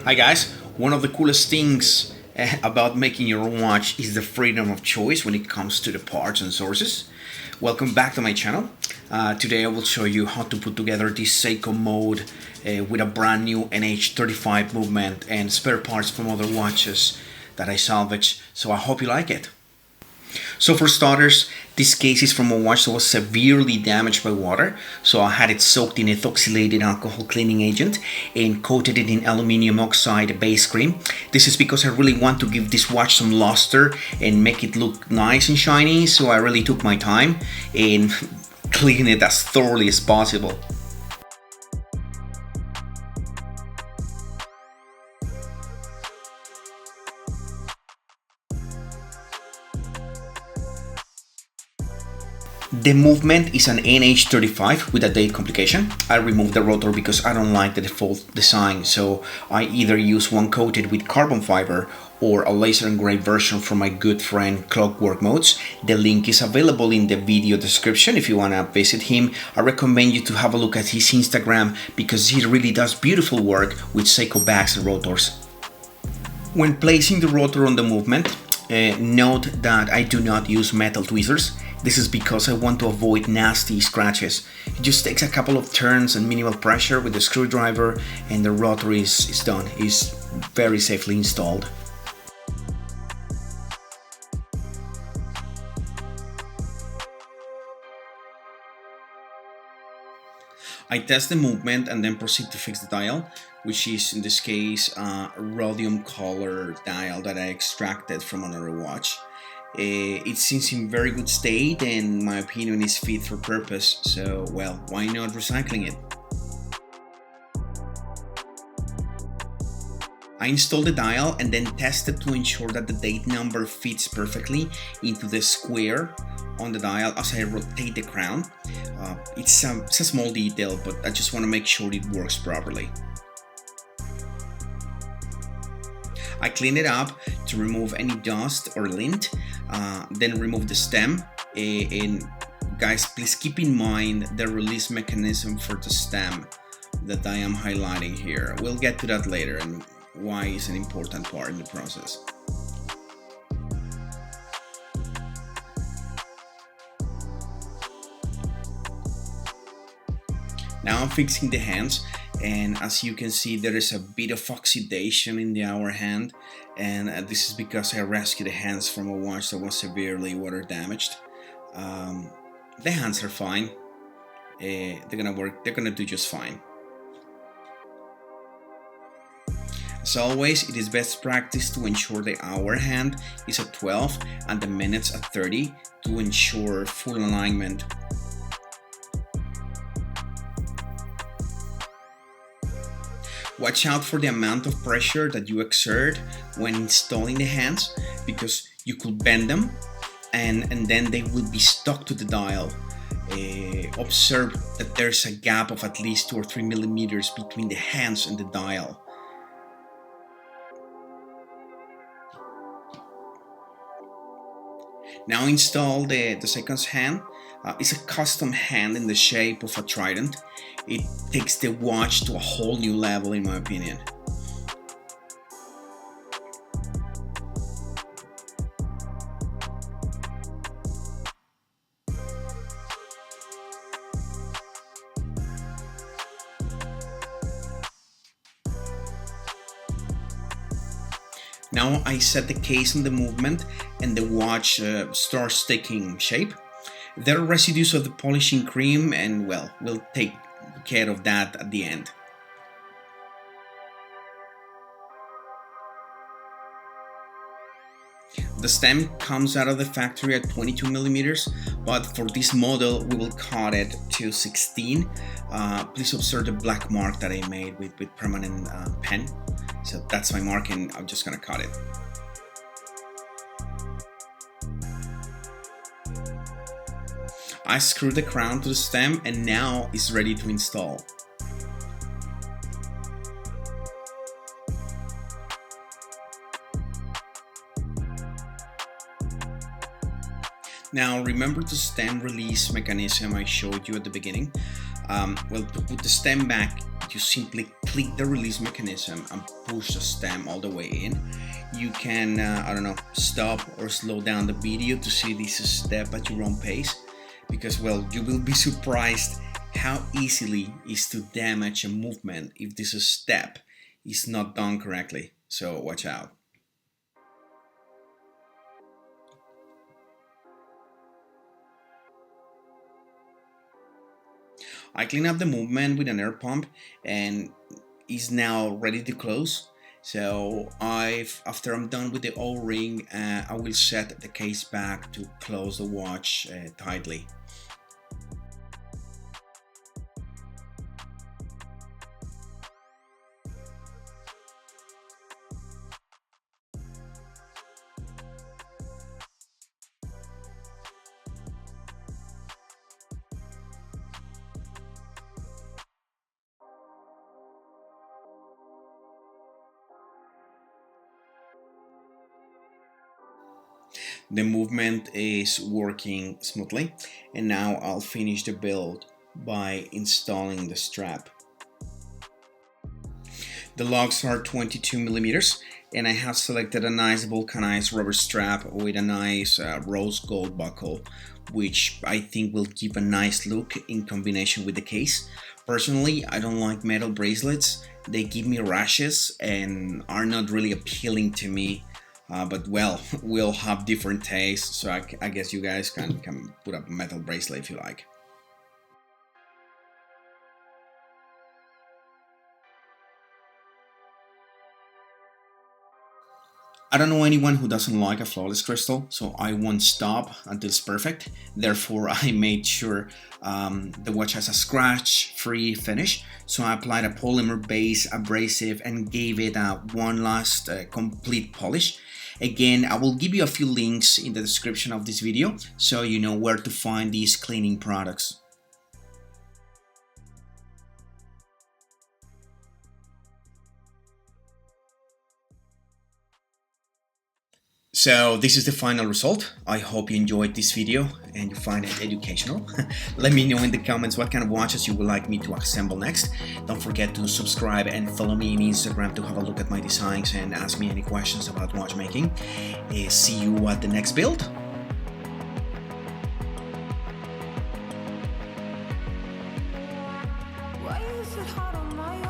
Hi guys, one of the coolest things about making your own watch is the freedom of choice when it comes to the parts and sources. Welcome back to my channel. Today I will show you how to put together this Seiko Mod with a brand new NH35 movement and spare parts from other watches that I salvaged, so I hope you like it. So for starters, this case is from a watch that was severely damaged by water, so I had it soaked in ethoxylated alcohol cleaning agent and coated it in aluminum oxide base cream. This is because I really want to give this watch some luster and make it look nice and shiny, so I really took my time and clean it as thoroughly as possible. The movement is an NH35 with a date complication. I removed the rotor because I don't like the default design, so I either use one coated with carbon fiber or a laser engraved version from my good friend Clockwork Modes. The link is available in the video description if you want to visit him. I recommend you to have a look at his Instagram because he really does beautiful work with Seiko bags and rotors. When placing the rotor on the movement, note that I do not use metal tweezers. This is because I want to avoid nasty scratches. It just takes a couple of turns and minimal pressure with the screwdriver and the rotor is done. It's very safely installed. I test the movement and then proceed to fix the dial, which is in this case a rhodium color dial that I extracted from another watch. It seems in very good state and my opinion is fit for purpose, so well, why not recycling it? I installed the dial and then tested to ensure that the date number fits perfectly into the square on the dial as I rotate the crown. It's a small detail, but I just want to make sure it works properly. I clean it up to remove any dust or lint, then remove the stem. And guys, please keep in mind the release mechanism for the stem that I am highlighting here. We'll get to that later and why it's an important part in the process. Now I'm fixing the hands, and as you can see there is a bit of oxidation in the hour hand, and this is because I rescued the hands from a watch that was severely water damaged. The hands are fine. They're gonna work, they're gonna do just fine. As always, it is best practice to ensure the hour hand is at 12 and the minutes at 30 to ensure full alignment. Watch out for the amount of pressure that you exert when installing the hands, because you could bend them and then they will be stuck to the dial. Observe that there's a gap of at least 2 or 3 millimeters between the hands and the dial. Now install the second hand. It's a custom hand in the shape of a trident. It takes the watch to a whole new level in my opinion. Now I set the case on the movement and the watch starts taking shape. There are residues of the polishing cream and well, we'll take care of that at the end. The stem comes out of the factory at 22 millimeters, but for this model we will cut it to 16. Please observe the black mark that I made with permanent pen. So that's my mark and I'm just gonna cut it. I screw the crown to the stem and now it's ready to install. Now remember the stem release mechanism I showed you at the beginning. Well, to put the stem back, you simply click the release mechanism and push the stem all the way in. You can, I don't know, stop or slow down the video to see this step at your own pace, because, well, you will be surprised how easily is to damage a movement if this step is not done correctly. So watch out. I clean up the movement with an air pump and is now ready to close. So after I'm done with the O-ring, I will set the case back to close the watch tightly. The movement is working smoothly, and now I'll finish the build by installing the strap. The lugs are 22 millimeters, and I have selected a nice vulcanized rubber strap with a nice rose gold buckle, which I think will give a nice look in combination with the case. Personally, I don't like metal bracelets. They give me rashes and are not really appealing to me. But well, we'll have different tastes, so I guess you guys can put up a metal bracelet if you like. I don't know anyone who doesn't like a flawless crystal, so I won't stop until it's perfect. Therefore, I made sure the watch has a scratch-free finish. So I applied a polymer base abrasive and gave it one last complete polish. Again, I will give you a few links in the description of this video so you know where to find these cleaning products. So this is the final result. I hope you enjoyed this video and you find it educational. Let me know in the comments what kind of watches you would like me to assemble next. Don't forget to subscribe and follow me on Instagram to have a look at my designs and ask me any questions about watchmaking. See you at the next build. Why is it hard on my